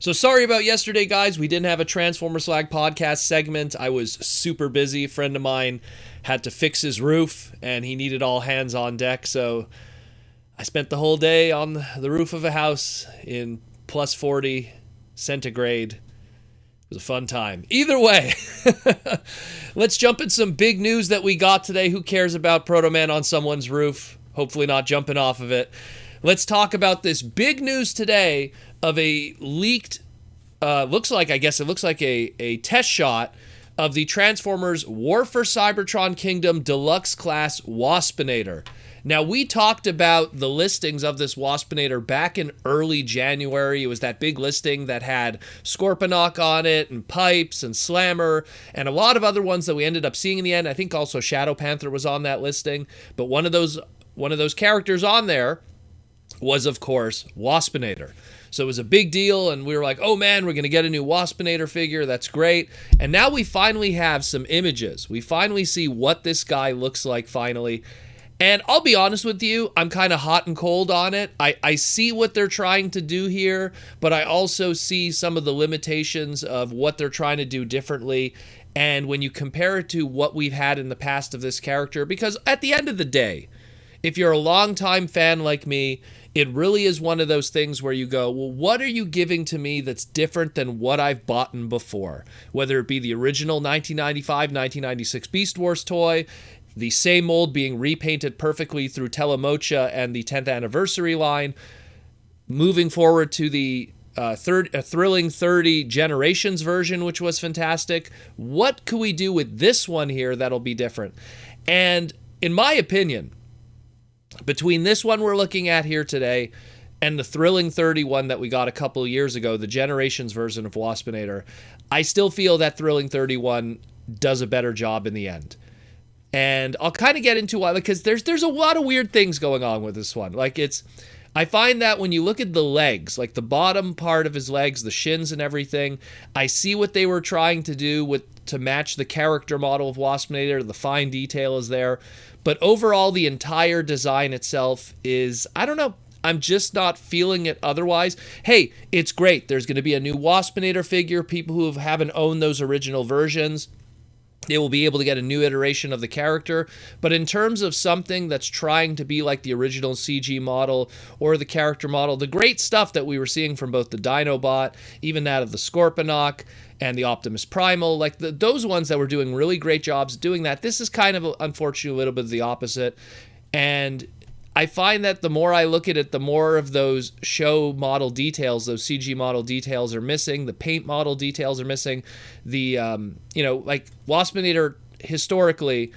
So sorry about yesterday, guys. We didn't have a Transformer Slag podcast segment. I was super busy. A friend of mine had to fix his roof, and he needed all hands on deck. So I spent the whole day on the roof of a house in plus 40 centigrade. It was a fun time. Either way, let's jump in some big news that we got today. Who cares about Proto Man on someone's roof? Hopefully not jumping off of it. Let's talk about this big news today of a leaked, looks like a test shot of the Transformers War for Cybertron Kingdom Deluxe class Waspinator. Now, we talked about the listings of this Waspinator back in early January. It was that big listing that had Scorponok on it, and Pipes, and Slammer, and a lot of other ones that we ended up seeing in the end. I think also Shadow Panther was on that listing. But one of those characters on there was, of course, Waspinator. So it was a big deal, and we were like, oh man, we're going to get a new Waspinator figure. That's great. And now we finally have some images. We finally see what this guy looks like finally. And I'll be honest with you, I'm kind of hot and cold on it. I see what they're trying to do here, but I also see some of the limitations of what they're trying to do differently. And when you compare it to what we've had in the past of this character, because at the end of the day, if you're a longtime fan like me, it really is one of those things where you go, well, what are you giving to me that's different than what I've bought before? Whether it be the original 1995, 1996 Beast Wars toy, the same mold being repainted perfectly through Telemocha and the 10th anniversary line, moving forward to the Thrilling 30 Generations version, which was fantastic. What could we do with this one here that'll be different? And in my opinion, between this one we're looking at here today and the Thrilling 30 one that we got a couple of years ago, the Generations version of Waspinator, I still feel that Thrilling 31 does a better job in the end. And I'll kind of get into why, because there's a lot of weird things going on with this one. I find that when you look at the legs, like the bottom part of his legs, the shins and everything, I see what they were trying to do to match the character model of Waspinator. The fine detail is there. But overall, the entire design itself is, I don't know, I'm just not feeling it otherwise. Hey, it's great. There's going to be a new Waspinator figure. People who haven't owned those original versions, they will be able to get a new iteration of the character. But in terms of something that's trying to be like the original CG model or the character model, the great stuff that we were seeing from both the Dinobot, even that of the Scorponok, and the Optimus Primal, those ones that were doing really great jobs doing that, this is kind of, unfortunately, a little bit of the opposite. And I find that the more I look at it, the more of those show model details, those CG model details are missing. The paint model details are missing. The, Waspinator historically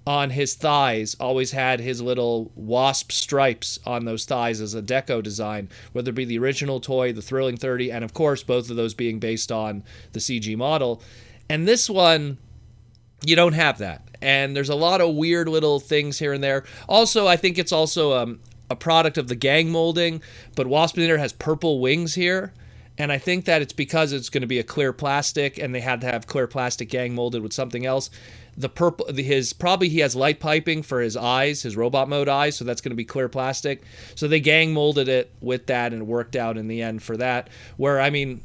on his thighs always had his little wasp stripes on those thighs as a deco design, whether it be the original toy, the Thrilling 30, and of course both of those being based on the CG model. And this one, you don't have that. And there's a lot of weird little things here and there. Also, I think it's also a product of the gang molding, but Waspinator has purple wings here. And I think that it's because it's going to be a clear plastic, and they had to have clear plastic gang molded with something else. The purple, he has light piping for his eyes, his robot mode eyes, so that's going to be clear plastic. So they gang molded it with that, and it worked out in the end for that. Where, I mean,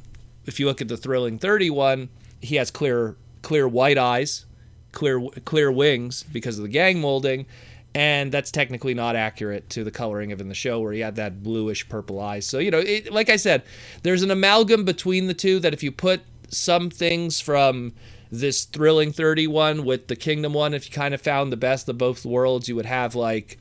if you look at the Thrilling 31, he has clear white eyes, clear wings because of the gang molding, and that's technically not accurate to the coloring of in the show where he had that bluish purple eyes. So, like I said, there's an amalgam between the two that if you put some things from this Thrilling 31 with the Kingdom one, if you kind of found the best of both worlds, you would have like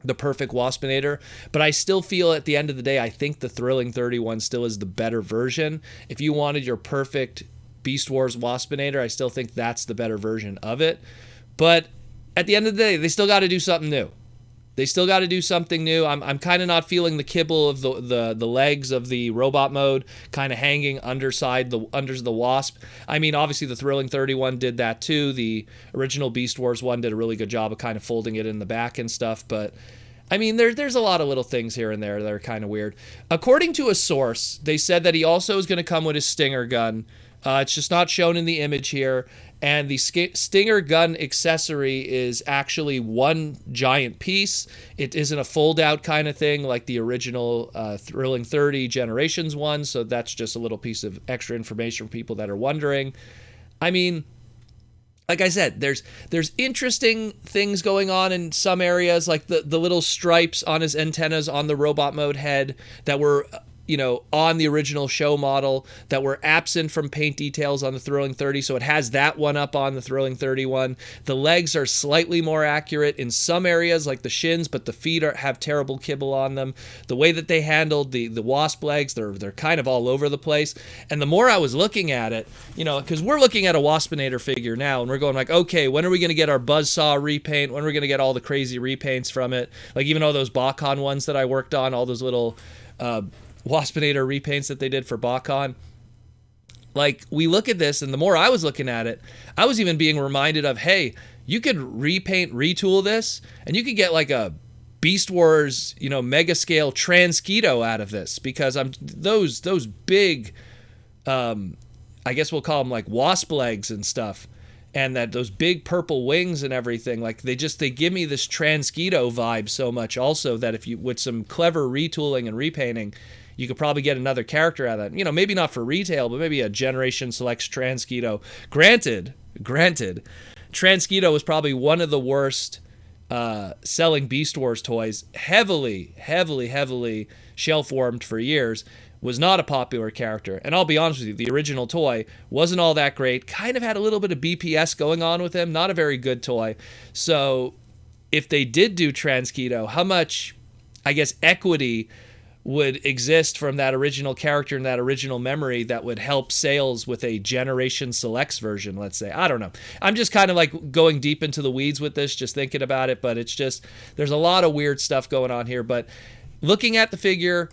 the perfect Waspinator. But I still feel at the end of the day, I think the Thrilling 31 still is the better version. If you wanted your perfect Beast Wars Waspinator, I still think that's the better version of it. But at the end of the day, they still got to do something new. I'm kind of not feeling the kibble of the legs of the robot mode kind of hanging under the Wasp. I mean, obviously the Thrilling 31 did that too. The original Beast Wars one did a really good job of kind of folding it in the back and stuff. But I mean, there's a lot of little things here and there that are kind of weird. According to a source, they said that he also is going to come with his Stinger gun It's just not shown in the image here. And the Stinger gun accessory is actually one giant piece. It isn't a fold-out kind of thing like the original Thrilling 30 Generations one, so that's just a little piece of extra information for people that are wondering. I mean, like I said, there's interesting things going on in some areas, like the little stripes on his antennas on the robot mode head that were, on the original show model, that were absent from paint details on the Thrilling 30, so it has that one up on the Thrilling 31. The legs are slightly more accurate in some areas, like the shins, but the feet have terrible kibble on them. The way that they handled the Wasp legs, they're kind of all over the place. And the more I was looking at it, because we're looking at a Waspinator figure now, and we're going like, okay, when are we going to get our Buzzsaw repaint? When are we going to get all the crazy repaints from it? Like even all those Bakon ones that I worked on, all those little Waspinator repaints that they did for Bakon. Like, we look at this, and the more I was looking at it, I was even being reminded of, hey, you could repaint, retool this, and you could get like a Beast Wars, mega scale Transketo out of this, because those big, I guess we'll call them like wasp legs and stuff, and that those big purple wings and everything, like they give me this Transketo vibe so much also, that if you, with some clever retooling and repainting, you could probably get another character out of that. Maybe not for retail, but maybe a Generation Selects Transketo. Granted, Transketo was probably one of the worst selling Beast Wars toys, heavily shelf-warmed for years, was not a popular character. And I'll be honest with you, the original toy wasn't all that great, kind of had a little bit of BPS going on with him, not a very good toy. So if they did do Transketo, how much, I guess, equity would exist from that original character and that original memory that would help sales with a Generation Selects version, let's say? I don't know. I'm just kind of like going deep into the weeds with this, just thinking about it, but it's just, there's a lot of weird stuff going on here. But looking at the figure,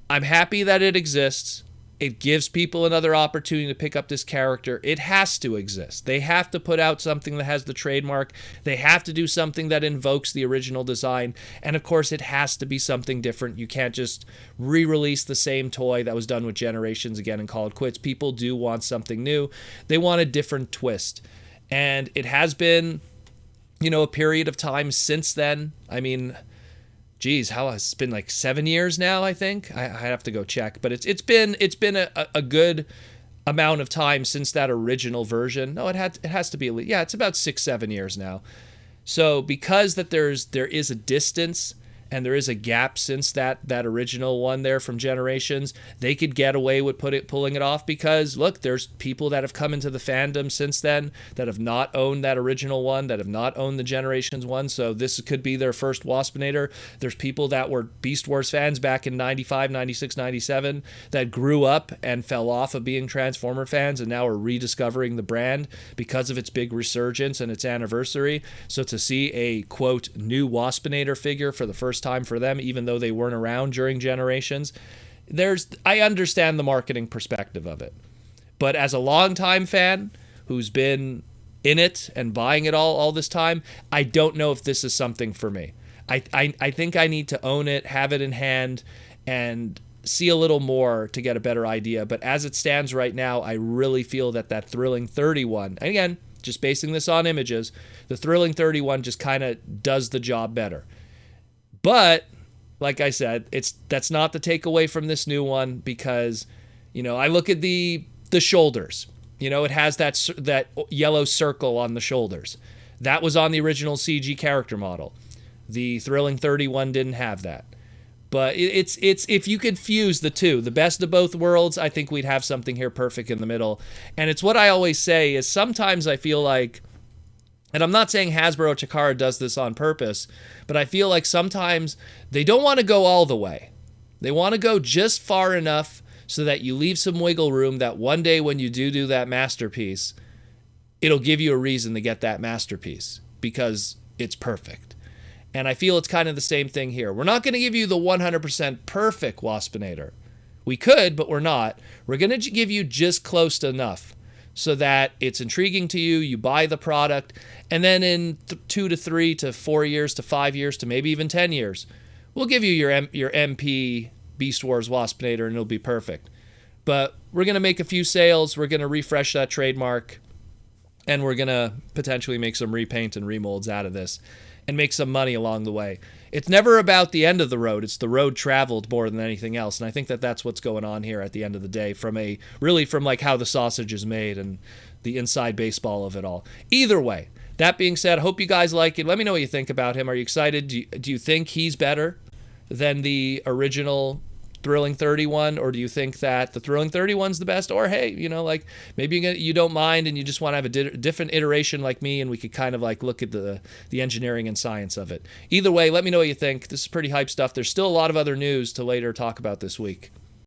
I'm happy that it exists. It gives people another opportunity to pick up this character. It has to exist. They have to put out something that has the trademark. They have to do something that invokes the original design. And of course, it has to be something different. You can't just re-release the same toy that was done with Generations again and call it quits. People do want something new. They want a different twist. And it has been, a period of time since then. I mean, geez, it's been like 7 years now, I think. I have to go check, but it's been a good amount of time since that original version. No, it has to be, it's about 6-7 years now. So because that there is a distance and there is a gap since that original one there from Generations, they could get away with pulling it off because, look, there's people that have come into the fandom since then that have not owned that original one, that have not owned the Generations one, so this could be their first Waspinator. There's people that were Beast Wars fans back in 95, 96, 97 that grew up and fell off of being Transformer fans and now are rediscovering the brand because of its big resurgence and its anniversary. So to see a, quote, new Waspinator figure for the first time for them, even though they weren't around during Generations, I understand the marketing perspective of it. But as a longtime fan who's been in it and buying it all this time, I don't know if this is something for me. I think I need to own it, have it in hand, and see a little more to get a better idea. But as it stands right now, I really feel that Thrilling 31, and again, just basing this on images, the Thrilling 31 just kind of does the job better. But like I said, that's not the takeaway from this new one because, I look at the shoulders. It has that yellow circle on the shoulders. That was on the original CG character model. The Thrilling 31 didn't have that. But it's if you could fuse the two, the best of both worlds, I think we'd have something here perfect in the middle. And it's what I always say is sometimes I feel like, and I'm not saying Hasbro or Takara does this on purpose, but I feel like sometimes they don't want to go all the way. They want to go just far enough so that you leave some wiggle room that one day when you do that masterpiece, it'll give you a reason to get that masterpiece because it's perfect. And I feel it's kind of the same thing here. We're not going to give you the 100% perfect Waspinator. We could, but we're not. We're going to give you just close to enough so that it's intriguing to you, you buy the product, and then in 2 to 3 to 4 years to 5 years to maybe even 10 years, we'll give you your MP Beast Wars Waspinator and it'll be perfect. But we're going to make a few sales. We're going to refresh that trademark. And we're going to potentially make some repaint and remolds out of this and make some money along the way. It's never about the end of the road. It's the road traveled more than anything else. And I think that that's what's going on here at the end of the day from like how the sausage is made and the inside baseball of it all. Either way, that being said, I hope you guys like it. Let me know what you think about him. Are you excited? Do you think he's better than the original Thrilling 31, or do you think that the Thrilling 31's the best? Or hey, like maybe you don't mind and you just want to have a different iteration like me, and we could kind of like look at the engineering and science of it. Either way, let me know what you think. This is pretty hype stuff. There's still a lot of other news to later talk about this week.